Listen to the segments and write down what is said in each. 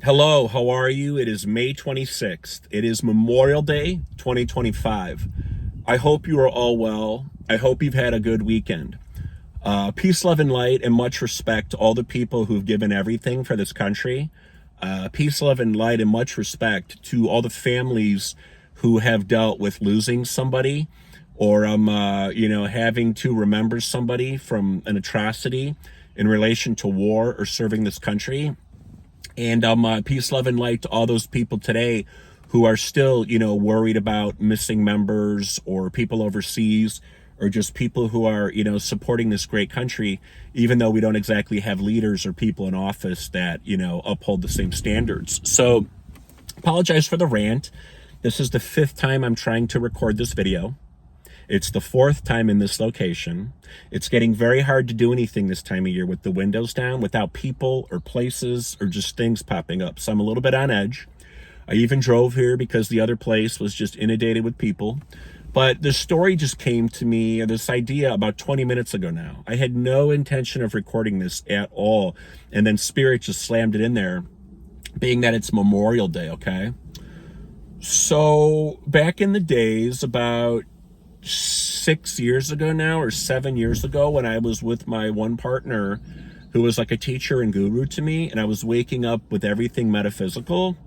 Hello, how are you? It is May 26th. It is Memorial Day 2025. I hope you are all well. I hope you've had a good weekend. Peace, love, and light, and much respect to all the people who've given everything for this country. Peace, love, and light, and much respect to all the families who have dealt with losing somebody or, having to remember somebody from an atrocity in relation to war or serving this country. And peace, love, and light to all those people today who are still, worried about missing members or people overseas or just people who are, supporting this great country, even though we don't exactly have leaders or people in office that, uphold the same standards. So apologize for the rant. This is the 5th time I'm trying to record this video. It's the 4th time in this location. It's getting very hard to do anything this time of year with the windows down without people or places or just things popping up. So I'm a little bit on edge. I even drove here because the other place was just inundated with people. But the story just came to me, this idea, about 20 minutes ago now. I had no intention of recording this at all. And then Spirit just slammed it in there, being that it's Memorial Day, okay? So back in the days, about 6 years ago now, or 7 years ago, when I was with my one partner who was like a teacher and guru to me, and I was waking up with everything metaphysical,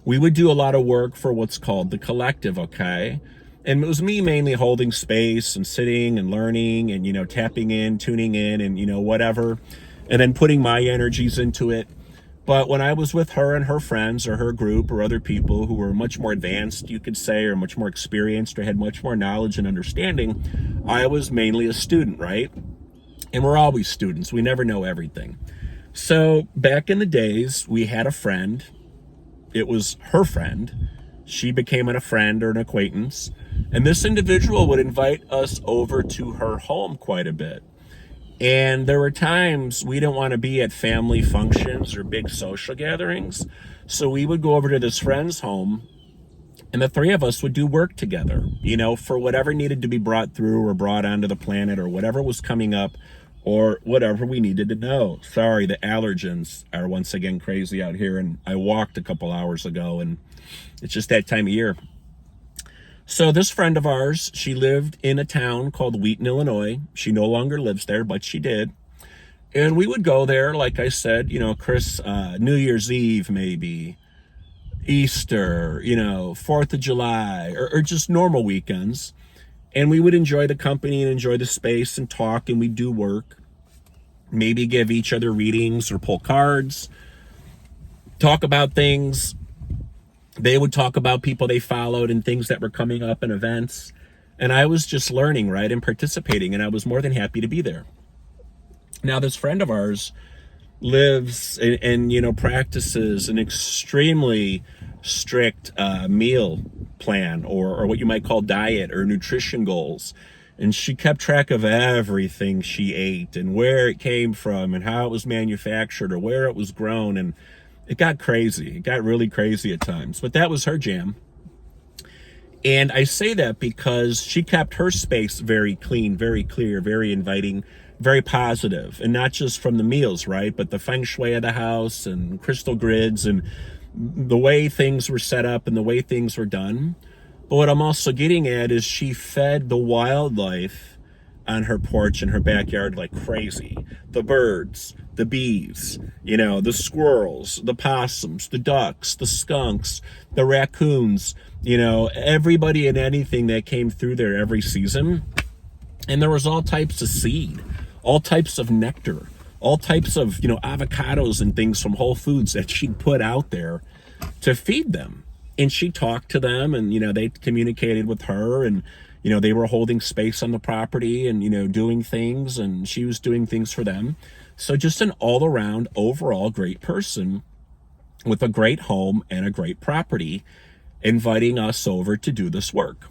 we would do a lot of work for what's called the collective, okay? And it was me mainly holding space and sitting and learning and, tapping in, tuning in and, whatever, and then putting my energies into it. But when I was with her and her friends or her group or other people who were much more advanced, you could say, or much more experienced or had much more knowledge and understanding, I was mainly a student, right? And we're always students. We never know everything. So back in the days, we had a friend. It was her friend. She became a friend or an acquaintance. And this individual would invite us over to her home quite a bit. And there were times we didn't want to be at family functions or big social gatherings. So we would go over to this friend's home and the three of us would do work together, for whatever needed to be brought through or brought onto the planet or whatever was coming up or whatever we needed to know. Sorry, the allergens are once again crazy out here. And I walked a couple hours ago and it's just that time of year. So this friend of ours, she lived in a town called Wheaton, Illinois. She no longer lives there, but she did. And we would go there, like I said, Chris, New Year's Eve, maybe Easter, 4th of July, or just normal weekends. And we would enjoy the company and enjoy the space and talk, and we'd do work, maybe give each other readings or pull cards, talk about things. They would talk about people they followed and things that were coming up and events. And I was just learning, right, and participating, and I was more than happy to be there. Now, this friend of ours lives and practices an extremely strict meal plan or what you might call diet or nutrition goals. And she kept track of everything she ate and where it came from and how it was manufactured or where it was grown. And it got crazy. It got really crazy at times, but that was her jam. And I say that because she kept her space very clean, very clear, very inviting, very positive, and not just from the meals, right? But the feng shui of the house and crystal grids and the way things were set up and the way things were done. But what I'm also getting at is she fed the wildlife on her porch in her backyard like crazy. The birds, the bees, the squirrels, the possums, the ducks, the skunks, the raccoons, everybody and anything that came through there every season. And there was all types of seed, all types of nectar, all types of, avocados and things from Whole Foods that she'd put out there to feed them. And she talked to them and, they communicated with her and, they were holding space on the property and, doing things, and she was doing things for them. So just an all around, overall great person with a great home and a great property, inviting us over to do this work.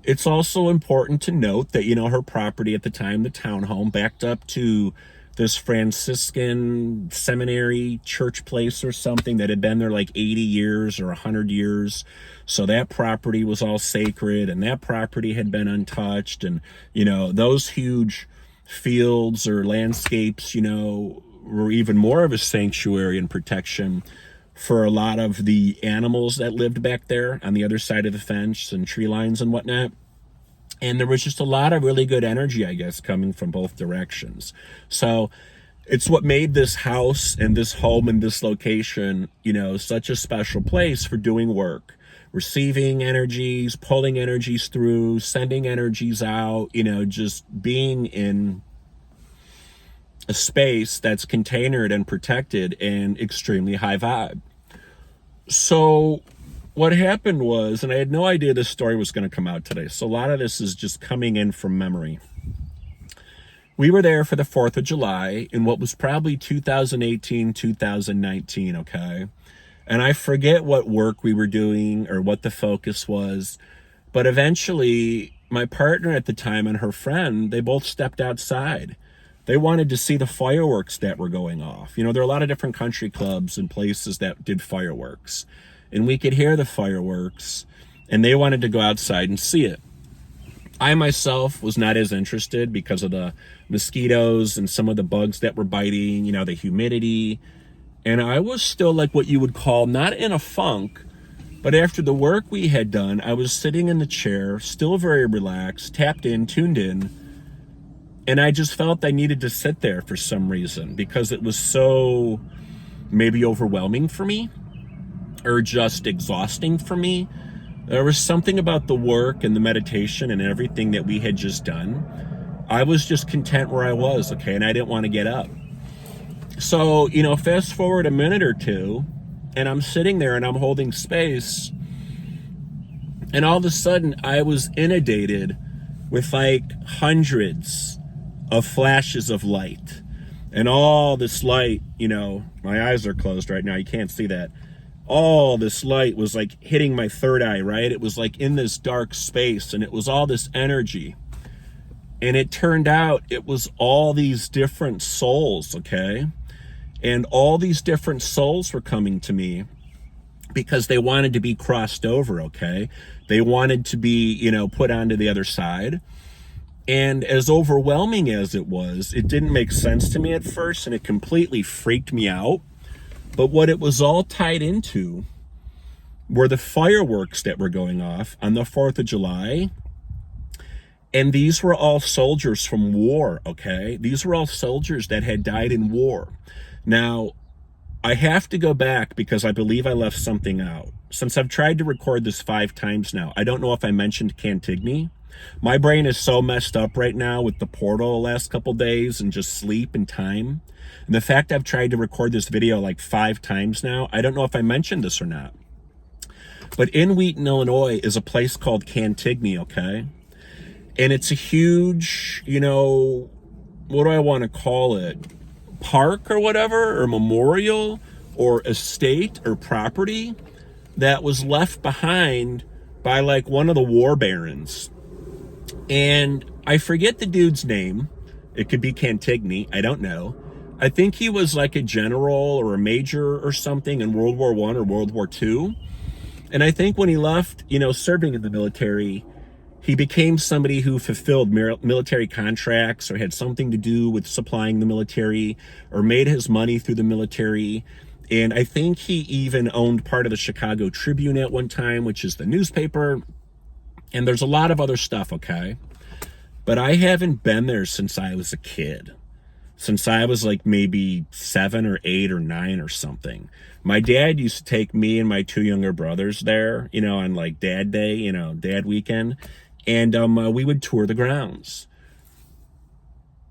It's also important to note that, her property at the time, the townhome, backed up to this Franciscan seminary church place or something that had been there like 80 years or 100 years. So that property was all sacred and that property had been untouched. And, those huge fields or landscapes, were even more of a sanctuary and protection for a lot of the animals that lived back there on the other side of the fence and tree lines and whatnot. And there was just a lot of really good energy, I guess, coming from both directions. So it's what made this house and this home and this location, such a special place for doing work, receiving energies, pulling energies through, sending energies out, just being in a space that's containered and protected and extremely high vibe. So what happened was, and I had no idea this story was going to come out today, so a lot of this is just coming in from memory. We were there for the 4th of July in what was probably 2018, 2019, okay? And I forget what work we were doing or what the focus was, but eventually my partner at the time and her friend, they both stepped outside. They wanted to see the fireworks that were going off. There are a lot of different country clubs and places that did fireworks. And we could hear the fireworks, and they wanted to go outside and see it. I myself was not as interested because of the mosquitoes and some of the bugs that were biting, the humidity. And I was still like what you would call not in a funk, but after the work we had done, I was sitting in the chair, still very relaxed, tapped in, tuned in. And I just felt I needed to sit there for some reason because it was so maybe overwhelming for me or just exhausting for me. There was something about the work and the meditation and everything that we had just done. I was just content where I was, okay, and I didn't want to get up. So, fast forward a minute or two, and I'm sitting there and I'm holding space, and all of a sudden I was inundated with like hundreds of flashes of light. And all this light, my eyes are closed right now, you can't see that. All this light was like hitting my third eye, right? It was like in this dark space, and it was all this energy. And it turned out it was all these different souls, okay? And all these different souls were coming to me because they wanted to be crossed over, okay? They wanted to be, put onto the other side. And as overwhelming as it was, it didn't make sense to me at first, and it completely freaked me out. But what it was all tied into were the fireworks that were going off on the 4th of July. And these were all soldiers from war, okay? These were all soldiers that had died in war. Now, I have to go back because I believe I left something out. Since I've tried to record this 5 times now, I don't know if I mentioned Cantigny. My brain is so messed up right now with the portal the last couple days and just sleep and time. And the fact I've tried to record this video like 5 times now, I don't know if I mentioned this or not. But in Wheaton, Illinois is a place called Cantigny, okay? And it's a huge, what do I want to call it? Park or whatever, or memorial, or estate or property that was left behind by like one of the war barons. And I forget the dude's name. It could be Cantigny, I don't know. I think he was like a general or a major or something in World War I or World War II. And I think when he left, serving in the military, he became somebody who fulfilled military contracts or had something to do with supplying the military or made his money through the military. And I think he even owned part of the Chicago Tribune at one time, which is the newspaper. And there's a lot of other stuff, okay? But I haven't been there since I was a kid. Since I was like maybe 7 or 8 or 9 or something. My dad used to take me and my 2 younger brothers there, on like dad day, dad weekend. And we would tour the grounds.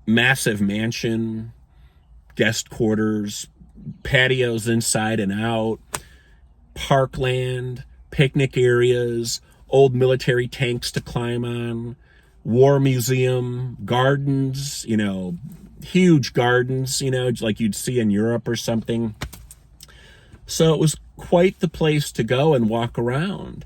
Massive mansion, guest quarters, patios inside and out, parkland, picnic areas, old military tanks to climb on, war museum, gardens, huge gardens, like you'd see in Europe or something. So it was quite the place to go and walk around.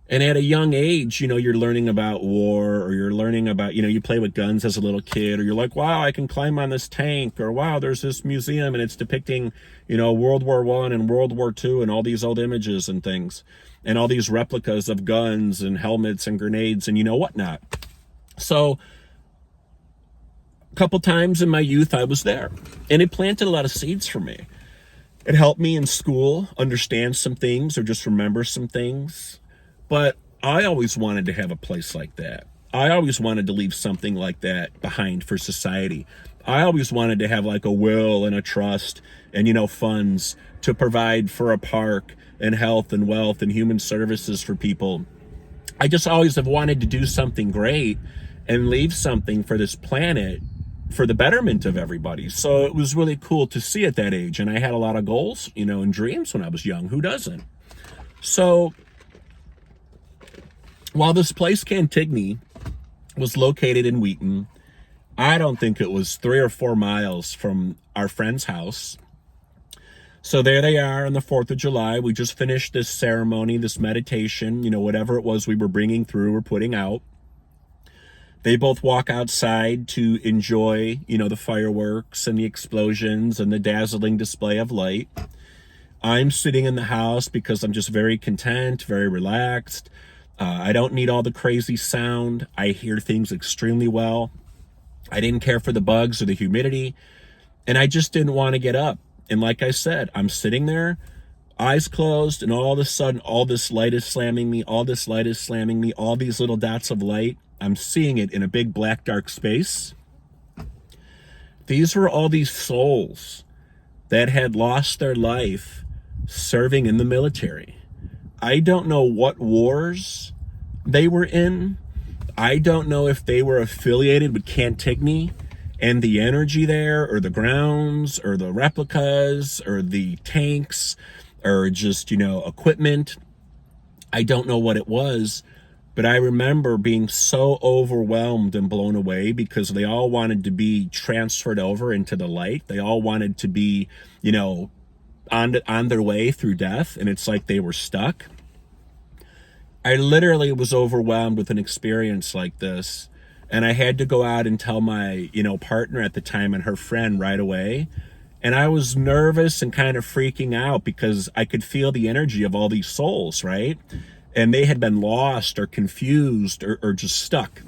And at a young age, you're learning about war, or you're learning about, you play with guns as a little kid, or you're like, wow, I can climb on this tank, or wow, there's this museum and it's depicting, World War I and World War II and all these old images and things, and all these replicas of guns and helmets and grenades and whatnot. So a couple times in my youth I was there, and it planted a lot of seeds for me. It helped me in school understand some things or just remember some things. But I always wanted to have a place like that. I always wanted to leave something like that behind for society. I always wanted to have like a will and a trust and, funds to provide for a park and health and wealth and human services for people. I just always have wanted to do something great and leave something for this planet for the betterment of everybody. So it was really cool to see at that age. And I had a lot of goals, and dreams when I was young. Who doesn't? So while this place, Cantigny, was located in Wheaton, I don't think it was 3 or 4 miles from our friend's house. So there they are on the 4th of July. We just finished this ceremony, this meditation, whatever it was we were bringing through or putting out. They both walk outside to enjoy, the fireworks and the explosions and the dazzling display of light. I'm sitting in the house because I'm just very content, very relaxed. I don't need all the crazy sound. I hear things extremely well. I didn't care for the bugs or the humidity, and I just didn't want to get up. And like I said, I'm sitting there, eyes closed, and all of a sudden, all this light is slamming me, all this light is slamming me, all these little dots of light. I'm seeing it in a big black dark space. These were all these souls that had lost their life serving in the military. I don't know what wars they were in. I don't know if they were affiliated with Cantigny and the energy there, or the grounds, or the replicas, or the tanks, or just, equipment. I don't know what it was. But I remember being so overwhelmed and blown away because they all wanted to be transferred over into the light. They all wanted to be, on their way through death. And it's like they were stuck. I literally was overwhelmed with an experience like this. And I had to go out and tell my, partner at the time and her friend right away. And I was nervous and kind of freaking out because I could feel the energy of all these souls, right? And they had been lost or confused or just stuck.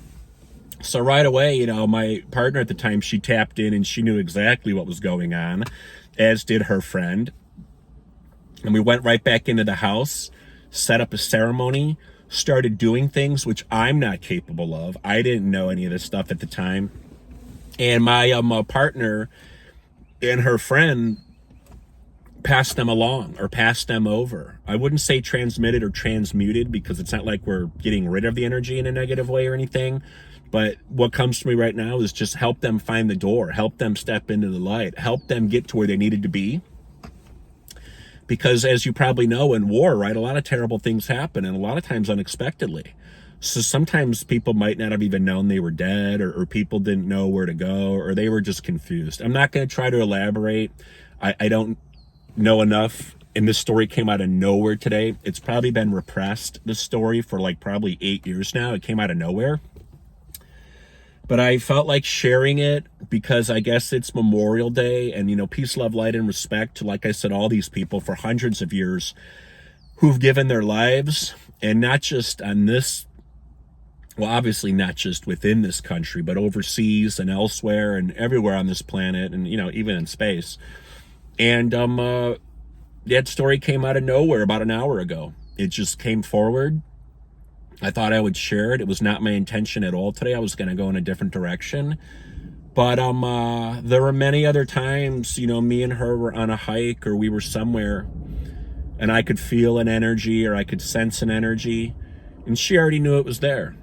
So right away, my partner at the time, she tapped in and she knew exactly what was going on, as did her friend. And we went right back into the house, set up a ceremony, started doing things which I'm not capable of. I didn't know any of this stuff at the time. And my partner and her friend passed them along or passed them over. I wouldn't say transmitted or transmuted because it's not like we're getting rid of the energy in a negative way or anything. But what comes to me right now is just help them find the door, help them step into the light, help them get to where they needed to be. Because as you probably know, in war, right, a lot of terrible things happen, and a lot of times unexpectedly. So sometimes people might not have even known they were dead, or people didn't know where to go, or they were just confused. I'm not going to try to elaborate. I don't know enough, and this story came out of nowhere today. It's probably been repressed, this story, for like probably 8 years now. It came out of nowhere. But I felt like sharing it because I guess it's Memorial Day, and, peace, love, light, and respect to, like I said, all these people for hundreds of years who've given their lives, and not just on this, well, obviously not just within this country, but overseas and elsewhere and everywhere on this planet, and, even in space. And that story came out of nowhere about an hour ago. It just came forward. I thought I would share it. It was not my intention at all today. I was going to go in a different direction. But there were many other times, me and her were on a hike, or we were somewhere, and I could feel an energy, or I could sense an energy, and she already knew it was there.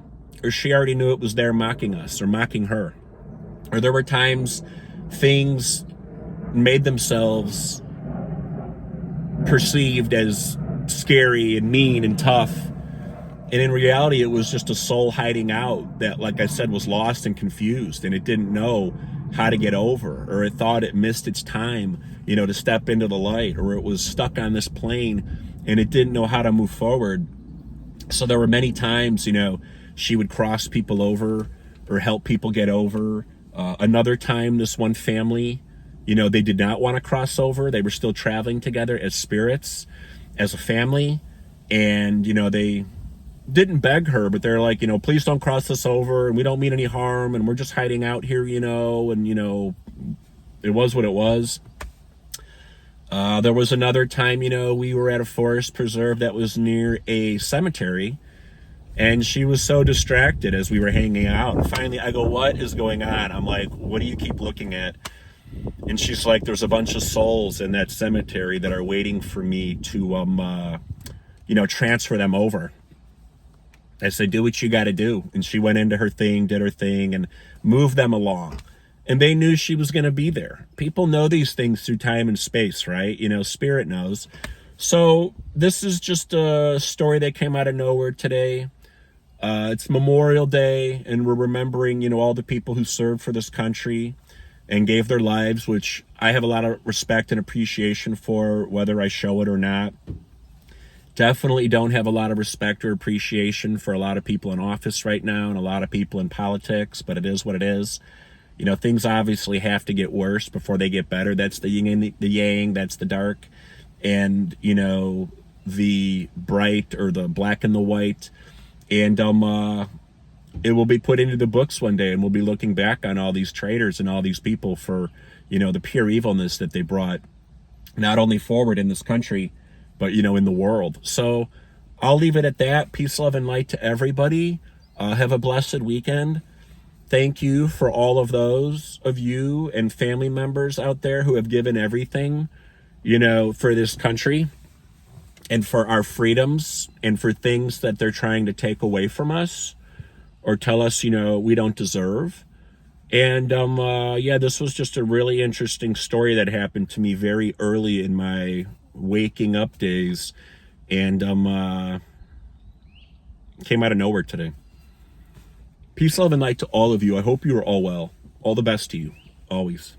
Or she already knew it was there mocking us or mocking her. Or there were times things made themselves perceived as scary and mean and tough. And in reality, it was just a soul hiding out that, like I said, was lost and confused, and it didn't know how to get over, or it thought it missed its time, to step into the light, or it was stuck on this plane and it didn't know how to move forward. So there were many times, she would cross people over or help people get over. Another time, this one family, they did not want to cross over. They were still traveling together as spirits, as a family. And, they didn't beg her, but they're like, please don't cross us over, and we don't mean any harm, and we're just hiding out here, and it was what it was. There was another time, we were at a forest preserve that was near a cemetery, and she was so distracted as we were hanging out. And finally, I go, what is going on? I'm like, what do you keep looking at? And she's like, there's a bunch of souls in that cemetery that are waiting for me to, transfer them over. I said, do what you got to do. And she went into her thing, did her thing, and moved them along. And they knew she was going to be there. People know these things through time and space, right? Spirit knows. So this is just a story that came out of nowhere today. It's Memorial Day, and we're remembering, all the people who served for this country and gave their lives, which I have a lot of respect and appreciation for, whether I show it or not. Definitely don't have a lot of respect or appreciation for a lot of people in office right now and a lot of people in politics, but it is what it is. Things obviously have to get worse before they get better. That's the yin and the yang, that's the dark, and, the bright, or the black and the white. And it will be put into the books one day, and we'll be looking back on all these traitors and all these people for, the pure evilness that they brought not only forward in this country, but, in the world. So I'll leave it at that. Peace, love, and light to everybody. Have a blessed weekend. Thank you for all of those of you and family members out there who have given everything, for this country and for our freedoms and for things that they're trying to take away from us or tell us, we don't deserve. And this was just a really interesting story that happened to me very early in my waking up days, and came out of nowhere today. Peace, love, and light to all of you. I hope you are all well. All the best to you, always.